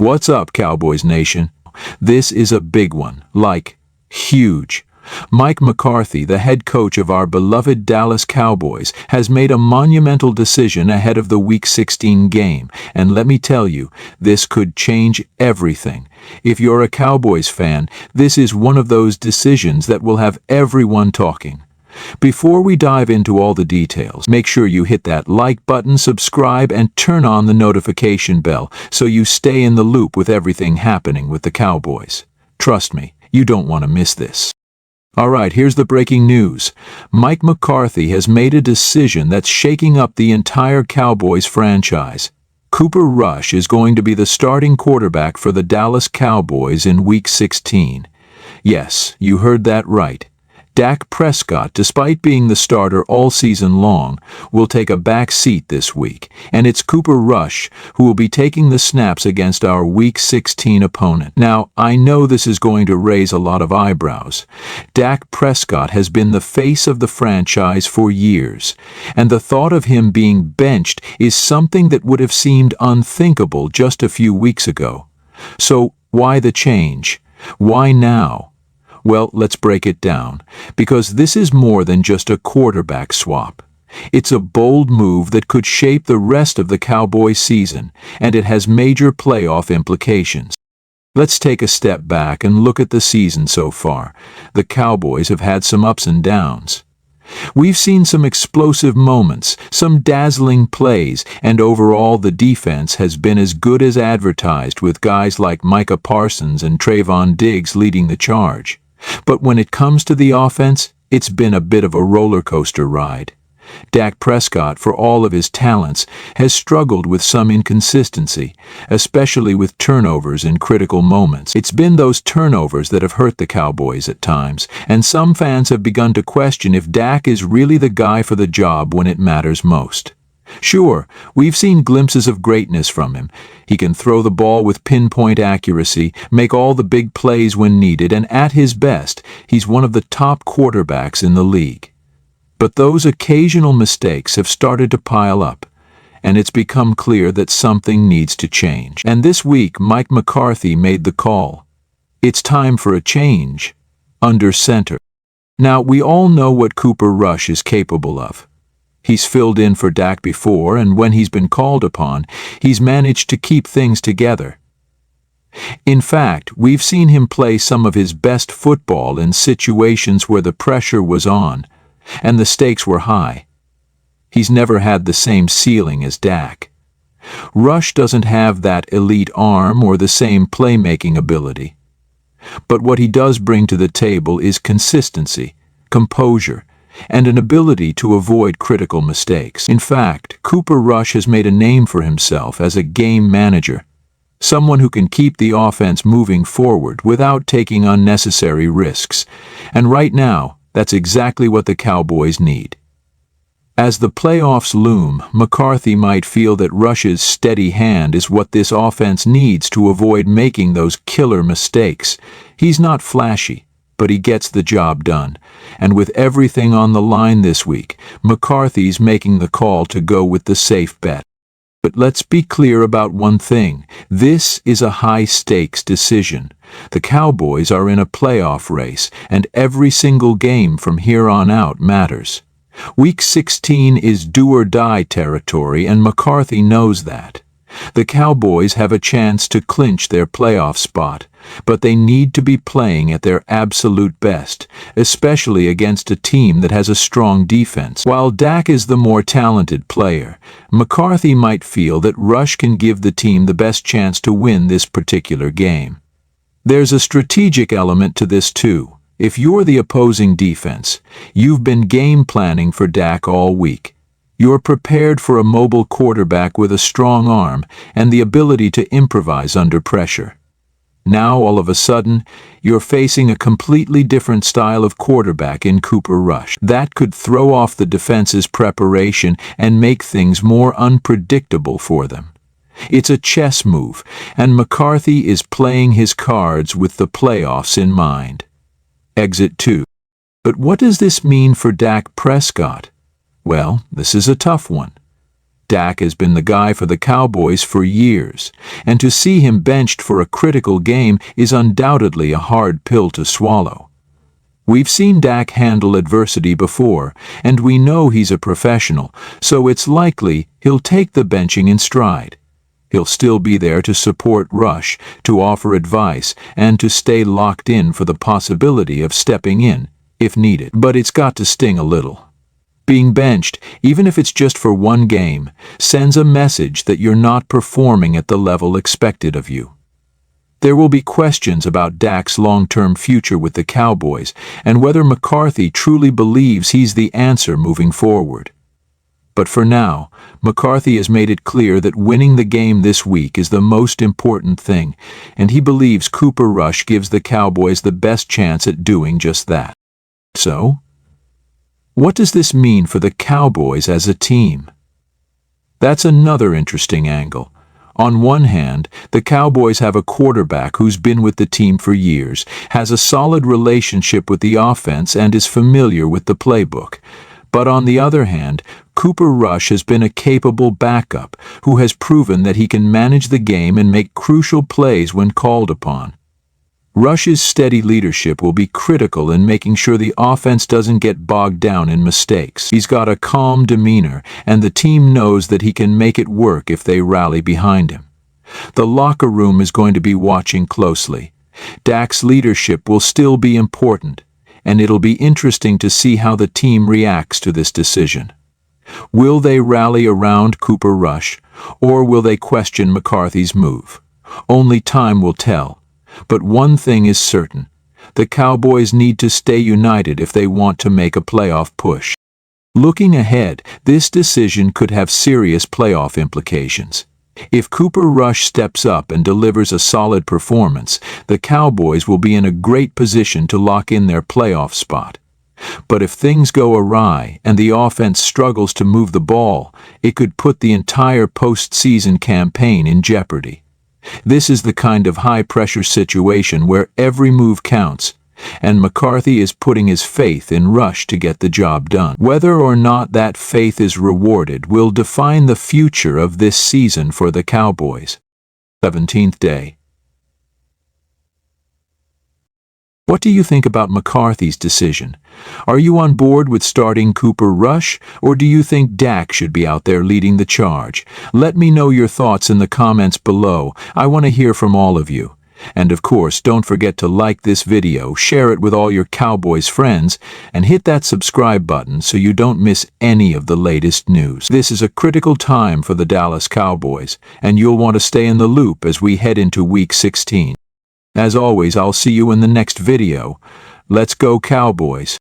What's up, Cowboys Nation? This is a big one, like, huge. Mike McCarthy, the head coach of our beloved Dallas Cowboys, has made a monumental decision ahead of the Week 16 game, and let me tell you, this could change everything. If you're a Cowboys fan, this is one of those decisions that will have everyone talking. Before we dive into all the details, make sure you hit that like button, subscribe, and turn on the notification bell so you stay in the loop with everything happening with the Cowboys. Trust me, you don't want to miss this. Alright, here's the breaking news. Mike McCarthy has made a decision that's shaking up the entire Cowboys franchise. Cooper Rush is going to be the starting quarterback for the Dallas Cowboys in Week 16. Yes, you heard that right. Dak Prescott, despite being the starter all season long, will take a back seat this week, and it's Cooper Rush who will be taking the snaps against our Week 16 opponent. Now, I know this is going to raise a lot of eyebrows. Dak Prescott has been the face of the franchise for years, and the thought of him being benched is something that would have seemed unthinkable just a few weeks ago. So, why the change? Why now? Well, let's break it down, because this is more than just a quarterback swap. It's a bold move that could shape the rest of the Cowboys season, and it has major playoff implications. Let's take a step back and look at the season so far. The Cowboys have had some ups and downs. We've seen some explosive moments, some dazzling plays, and overall the defense has been as good as advertised, with guys like Micah Parsons and Trayvon Diggs leading the charge. But when it comes to the offense, it's been a bit of a roller coaster ride. Dak Prescott, for all of his talents, has struggled with some inconsistency, especially with turnovers in critical moments. It's been those turnovers that have hurt the Cowboys at times, and some fans have begun to question if Dak is really the guy for the job when it matters most. Sure, we've seen glimpses of greatness from him. He can throw the ball with pinpoint accuracy, make all the big plays when needed, and at his best, he's one of the top quarterbacks in the league. But those occasional mistakes have started to pile up, and it's become clear that something needs to change. And this week, Mike McCarthy made the call. It's time for a change, under center. Now, we all know what Cooper Rush is capable of. He's filled in for Dak before, and when he's been called upon, he's managed to keep things together. In fact, we've seen him play some of his best football in situations where the pressure was on, and the stakes were high. He's never had the same ceiling as Dak. Rush doesn't have that elite arm or the same playmaking ability. But what he does bring to the table is consistency, composure, and an ability to avoid critical mistakes. In fact, Cooper Rush has made a name for himself as a game manager, someone who can keep the offense moving forward without taking unnecessary risks. And right now, that's exactly what the Cowboys need. As the playoffs loom, McCarthy might feel that Rush's steady hand is what this offense needs to avoid making those killer mistakes. He's not flashy, but he gets the job done. And with everything on the line this week, McCarthy's making the call to go with the safe bet. But let's be clear about one thing. This is a high-stakes decision. The Cowboys are in a playoff race, and every single game from here on out matters. Week 16 is do-or-die territory, and McCarthy knows that. The Cowboys have a chance to clinch their playoff spot, but they need to be playing at their absolute best, especially against a team that has a strong defense. While Dak is the more talented player, McCarthy might feel that Rush can give the team the best chance to win this particular game. There's a strategic element to this too. If you're the opposing defense, you've been game planning for Dak all week. You're prepared for a mobile quarterback with a strong arm and the ability to improvise under pressure. Now, all of a sudden, you're facing a completely different style of quarterback in Cooper Rush. That could throw off the defense's preparation and make things more unpredictable for them. It's a chess move, and McCarthy is playing his cards with the playoffs in mind. Exit 2. But what does this mean for Dak Prescott? Well, this is a tough one. Dak has been the guy for the Cowboys for years, and to see him benched for a critical game is undoubtedly a hard pill to swallow. We've seen Dak handle adversity before, and we know he's a professional, so it's likely he'll take the benching in stride. He'll still be there to support Rush, to offer advice, and to stay locked in for the possibility of stepping in, if needed. But it's got to sting a little. Being benched, even if it's just for one game, sends a message that you're not performing at the level expected of you. There will be questions about Dak's long-term future with the Cowboys and whether McCarthy truly believes he's the answer moving forward. But for now, McCarthy has made it clear that winning the game this week is the most important thing, and he believes Cooper Rush gives the Cowboys the best chance at doing just that. So, what does this mean for the Cowboys as a team? That's another interesting angle. On one hand, the Cowboys have a quarterback who's been with the team for years, has a solid relationship with the offense, and is familiar with the playbook. But on the other hand, Cooper Rush has been a capable backup who has proven that he can manage the game and make crucial plays when called upon. Rush's steady leadership will be critical in making sure the offense doesn't get bogged down in mistakes. He's got a calm demeanor, and the team knows that he can make it work if they rally behind him. The locker room is going to be watching closely. Dak's leadership will still be important, and it'll be interesting to see how the team reacts to this decision. Will they rally around Cooper Rush, or will they question McCarthy's move? Only time will tell. But one thing is certain, the Cowboys need to stay united if they want to make a playoff push. Looking ahead, this decision could have serious playoff implications. If Cooper Rush steps up and delivers a solid performance, the Cowboys will be in a great position to lock in their playoff spot. But if things go awry and the offense struggles to move the ball, it could put the entire postseason campaign in jeopardy. This is the kind of high-pressure situation where every move counts, and McCarthy is putting his faith in Rush to get the job done. Whether or not that faith is rewarded will define the future of this season for the Cowboys. 17th day. What do you think about McCarthy's decision? Are you on board with starting Cooper Rush, or do you think Dak should be out there leading the charge? Let me know your thoughts in the comments below. I want to hear from all of you. And of course, don't forget to like this video, share it with all your Cowboys friends, and hit that subscribe button so you don't miss any of the latest news. This is a critical time for the Dallas Cowboys, and you'll want to stay in the loop as we head into Week 16. As always, I'll see you in the next video. Let's go Cowboys!